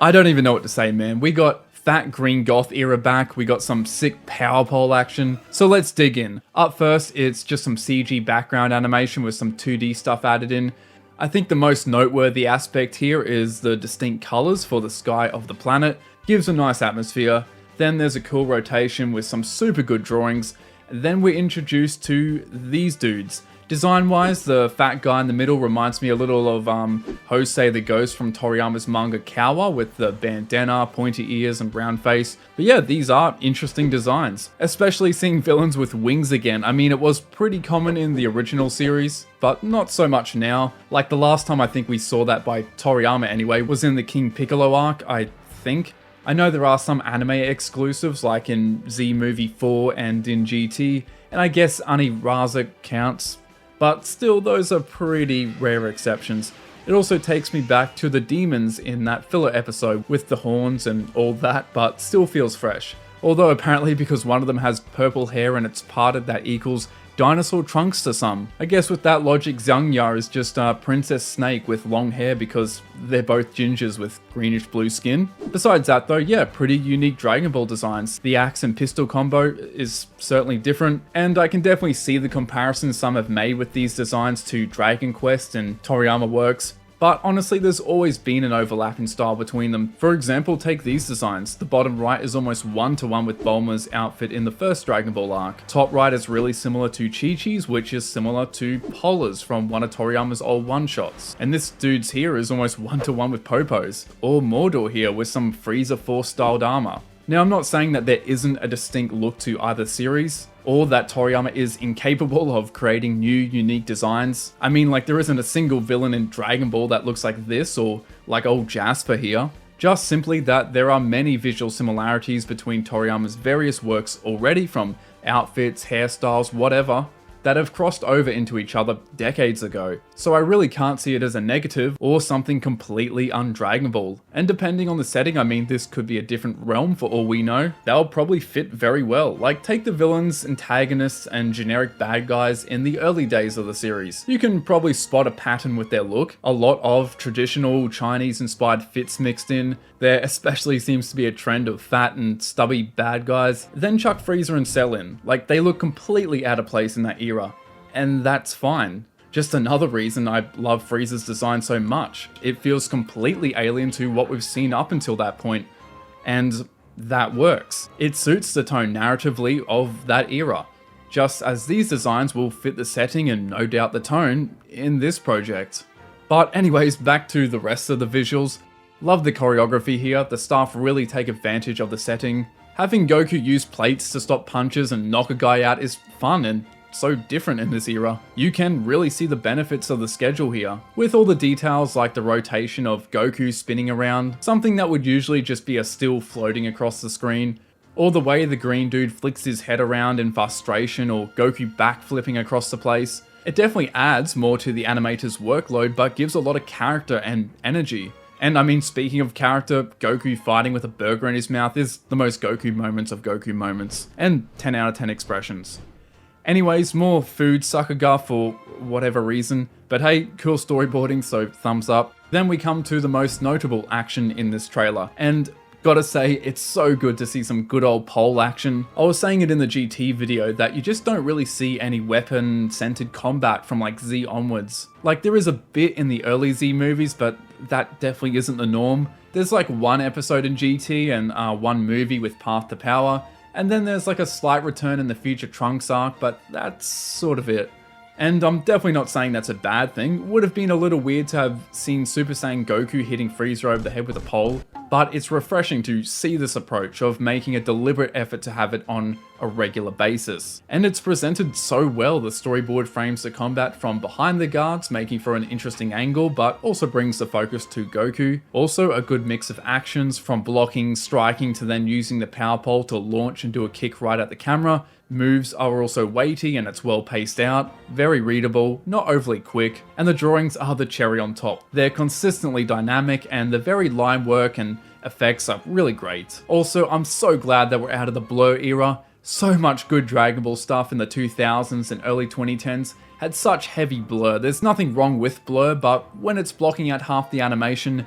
I don't even know what to say, man. We got that green goth era back, we got some sick power pole action, so let's dig in. Up first, it's just some CG background animation with some 2D stuff added in. I think the most noteworthy aspect here is the distinct colours for the sky of the planet, gives a nice atmosphere. Then there's a cool rotation with some super good drawings. Then we're introduced to these dudes. Design-wise, the fat guy in the middle reminds me a little of Hosei the Ghost from Toriyama's manga Kawa with the bandana, pointy ears, and brown face. But yeah, these are interesting designs, especially seeing villains with wings again. I mean, it was pretty common in the original series, but not so much now. Like the last time I think we saw that by Toriyama anyway was in the King Piccolo arc, I think. I know there are some anime exclusives like in Z Movie 4 and in GT, and I guess Aniraza counts. But still, those are pretty rare exceptions. It also takes me back to the demons in that filler episode with the horns and all that, but still feels fresh. Although apparently because one of them has purple hair and it's parted, that equals dinosaur trunks to some. I guess with that logic, Xiangya is just a princess snake with long hair because they're both gingers with greenish blue skin. Besides that though, yeah, pretty unique Dragon Ball designs. The axe and pistol combo is certainly different, and I can definitely see the comparison some have made with these designs to Dragon Quest and Toriyama works. But honestly, there's always been an overlap in style between them. For example, take these designs. The bottom right is almost one-to-one with Bulma's outfit in the first Dragon Ball arc. Top right is really similar to Chi-Chi's, which is similar to Pola's from one of Toriyama's old one-shots. And this dude's here is almost one-to-one with Popo's. Or Mordor here with some Frieza Force styled armor. Now, I'm not saying that there isn't a distinct look to either series, or that Toriyama is incapable of creating new, unique designs. I mean, like, there isn't a single villain in Dragon Ball that looks like this, or like old Jasper here. Just simply that there are many visual similarities between Toriyama's various works already, from outfits, hairstyles, whatever, that have crossed over into each other decades ago. So I really can't see it as a negative or something completely un-Dragon Ball. And depending on the setting, I mean, this could be a different realm for all we know. They'll probably fit very well. Like, take the villains, antagonists, and generic bad guys in the early days of the series. You can probably spot a pattern with their look. A lot of traditional Chinese-inspired fits mixed in. There especially seems to be a trend of fat and stubby bad guys. Then chuck Frieza and Cell in. Like, they look completely out of place in that era. And that's fine. Just another reason I love Frieza's design so much. It feels completely alien to what we've seen up until that point. And that works. It suits the tone narratively of that era. Just as these designs will fit the setting and no doubt the tone in this project. But anyways, back to the rest of the visuals. Love the choreography here. The staff really take advantage of the setting. Having Goku use plates to stop punches and knock a guy out is fun and so different in this era. You can really see the benefits of the schedule here, with all the details like the rotation of Goku spinning around, something that would usually just be a still floating across the screen, or the way the green dude flicks his head around in frustration, or Goku backflipping across the place. It definitely adds more to the animator's workload, but gives a lot of character and energy. And I mean, speaking of character, Goku fighting with a burger in his mouth is the most Goku moments of Goku moments, and 10 out of 10 expressions. Anyways, more food Sakuga for whatever reason, but hey, cool storyboarding, so thumbs up. Then we come to the most notable action in this trailer, and gotta say, it's so good to see some good old pole action. I was saying it in the GT video that you just don't really see any weapon-centered combat from like Z onwards. Like, there is a bit in the early Z movies, but that definitely isn't the norm. There's like one episode in GT and one movie with Path to Power, and then there's like a slight return in the Future Trunks arc, but that's sort of it. And I'm definitely not saying that's a bad thing. Would have been a little weird to have seen Super Saiyan Goku hitting Frieza over the head with a pole, but it's refreshing to see this approach of making a deliberate effort to have it on a regular basis. And it's presented so well. The storyboard frames the combat from behind the guards, making for an interesting angle, but also brings the focus to Goku. Also a good mix of actions, from blocking, striking, to then using the power pole to launch and do a kick right at the camera. Moves are also weighty and it's well paced out, very readable, not overly quick, and the drawings are the cherry on top. They're consistently dynamic and the very line work and effects are really great. Also, I'm so glad that we're out of the Blur era. So much good Dragon Ball stuff in the 2000s and early 2010s had such heavy blur. There's nothing wrong with blur, but when it's blocking out half the animation,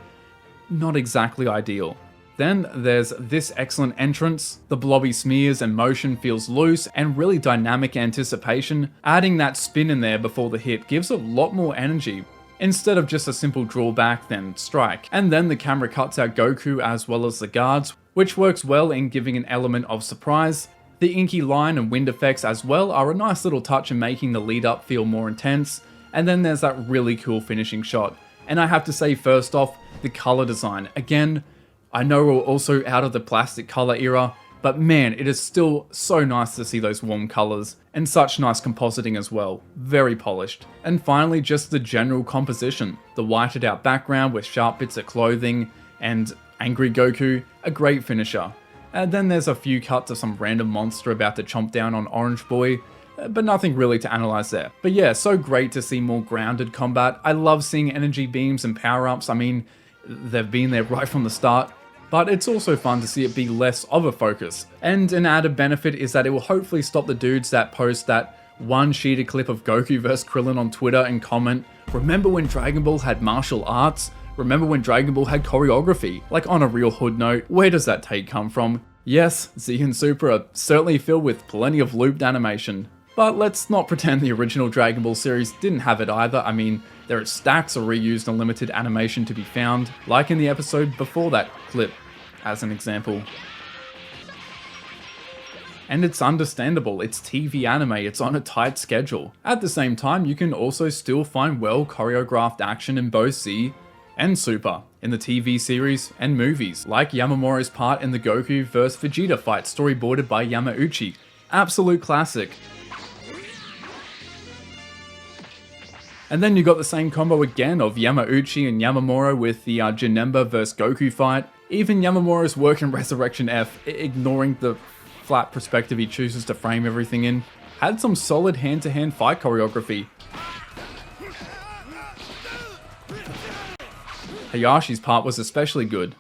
not exactly ideal. Then there's this excellent entrance. The blobby smears and motion feels loose and really dynamic anticipation. Adding that spin in there before the hit gives a lot more energy, instead of just a simple drawback then strike. And then the camera cuts out Goku as well as the guards, which works well in giving an element of surprise. The inky line and wind effects as well are a nice little touch in making the lead up feel more intense. And then there's that really cool finishing shot. And I have to say, first off, the color design. Again, I know we're also out of the plastic color era, but man, it is still so nice to see those warm colors, and such nice compositing as well, very polished. And finally, just the general composition. The whited out background with sharp bits of clothing, and angry Goku, a great finisher. And then there's a few cuts of some random monster about to chomp down on Orange Boy, but nothing really to analyze there. But yeah, so great to see more grounded combat. I love seeing energy beams and power-ups. I mean, they've been there right from the start. But it's also fun to see it be less of a focus. And an added benefit is that it will hopefully stop the dudes that post that one sheeted clip of Goku vs Krillin on Twitter and comment, "Remember when Dragon Ball had martial arts? Remember when Dragon Ball had choreography?" Like, on a real hood note, where does that take come from? Yes, Z and Super are certainly filled with plenty of looped animation. But let's not pretend the original Dragon Ball series didn't have it either. I mean, there are stacks of reused and limited animation to be found, like in the episode before that clip, as an example. And it's understandable, it's TV anime, it's on a tight schedule. At the same time, you can also still find well choreographed action in both Z and Super, in the TV series and movies, like Yamamura's part in the Goku vs Vegeta fight storyboarded by Yamauchi. Absolute classic. And then you got the same combo again of Yamauchi and Yamamura with the Janemba vs Goku fight. Even Yamamura's work in Resurrection F, ignoring the flat perspective he chooses to frame everything in, had some solid hand-to-hand fight choreography. Hayashi's part was especially good.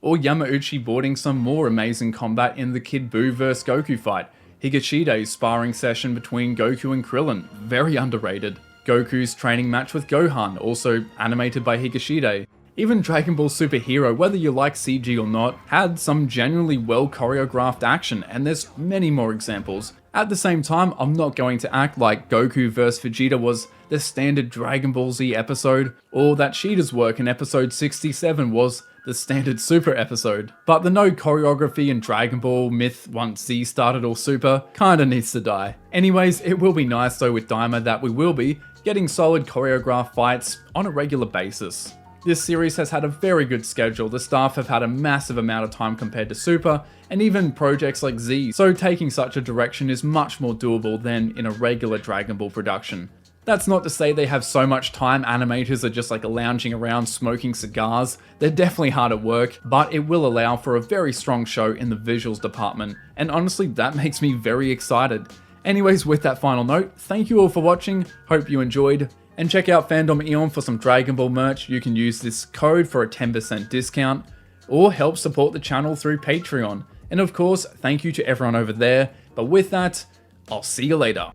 Or Yamauchi boarding some more amazing combat in the Kid Buu vs Goku fight. Higashide's sparring session between Goku and Krillin, very underrated. Goku's training match with Gohan, also animated by Higashide. Even Dragon Ball Super Hero, whether you like CG or not, had some genuinely well choreographed action, and there's many more examples. At the same time, I'm not going to act like Goku vs Vegeta was the standard Dragon Ball Z episode, or that Sheeta's work in episode 67 was the standard Super episode. But the no choreography in Dragon Ball myth once Z started all Super kinda needs to die. Anyways, it will be nice though with Daima that we will be getting solid choreographed fights on a regular basis. This series has had a very good schedule, the staff have had a massive amount of time compared to Super, and even projects like Z, so taking such a direction is much more doable than in a regular Dragon Ball production. That's not to say they have so much time, animators are just like lounging around smoking cigars. They're definitely hard at work, but it will allow for a very strong show in the visuals department, and honestly that makes me very excited. Anyways, with that final note, thank you all for watching, hope you enjoyed, and check out Fandom Eon for some Dragon Ball merch. You can use this code for a 10% discount, or help support the channel through Patreon. And of course, thank you to everyone over there, but with that, I'll see you later.